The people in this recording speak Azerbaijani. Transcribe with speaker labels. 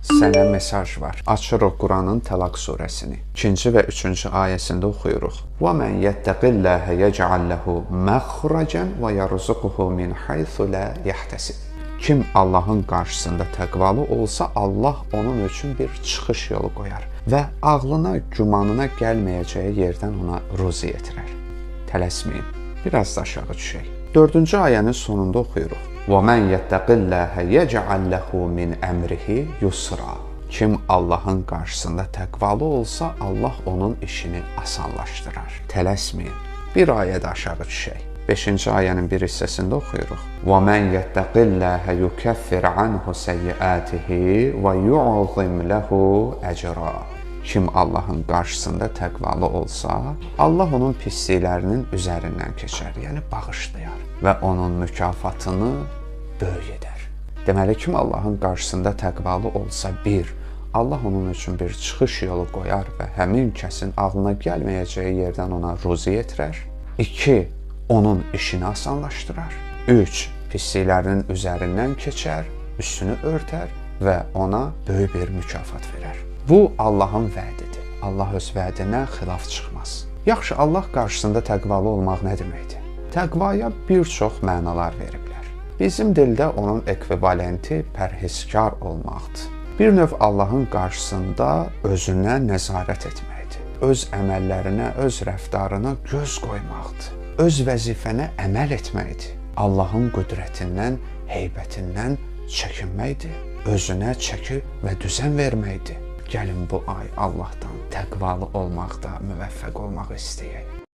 Speaker 1: Sənə mesaj var. Açırıq Quranın Təlaq surəsini. 2-ci və 3-cü ayəsində oxuyuruq. Və mən yəttəqilləhə yəcəal ləhu məxrəcən və yarzuquhu min haythu la yahtasib. Kim Allahın qarşısında təqvalı olsa, Allah onun üçün bir çıxış yolu qoyar və ağlına, gümanına gəlməyəcəyi yerdən ona ruzi yetirər. Tələsməyin. Biraz da aşağı düşək. 4-cü ayənin sonunda oxuyuruq. وَمَنْ يَتَّقِ اللّٰهَ يَجْعَلْ لَهُ مِنْ أَمْرِهِ يُسْرًا. Kim Allahın qarşısında təqvalı olsa, Allah onun işini asanlaşdırar. Tələsməyin. Bir ayə də aşağı düşək. 5-ci ayənin bir hissəsində oxuyuruq. وَمَنْ يَتَّقِ اللّٰهَ يُكَفِّرْ عَنْهُ سَيِّئَاتِهِ وَيُعْظِمْ لَهُ أَجْرًا. Kim Allahın qarşısında təqvalı olsa, Allah onun pisliklərinin üzərindən keçər, yəni bağışlayar və onun mükafatını böyük edər. Deməli, kim Allahın qarşısında təqvalı olsa, Allah onun üçün bir çıxış yolu qoyar və həmin kəsin ağlına gəlməyəcəyi yerdən ona ruzi yetirər. 2. Onun işini asanlaşdırar. 3. Pisliklərinin üzərindən keçər, üstünü örtər və ona böyük bir mükafat verər. Bu, Allahın vədidir. Allah öz vədinə xilaf çıxmaz. Yaxşı, Allah qarşısında təqvalı olmaq nə deməkdir? Təqvaya bir çox mənalar veriblər. Bizim dildə onun ekvivalenti pərhizkar olmaqdır. Bir növ Allahın qarşısında özünə nəzarət etməkdir. Öz əməllərinə, öz rəftarına göz qoymaqdır. Öz vəzifənə əməl etməkdir. Allahın qüdrətindən, heybətindən çəkinməkdir. Özünə çəki və düzən verməkdir. Gəlin bu ay Allahdan təqvalı olmaqda müvəffəq olmaq istəyək.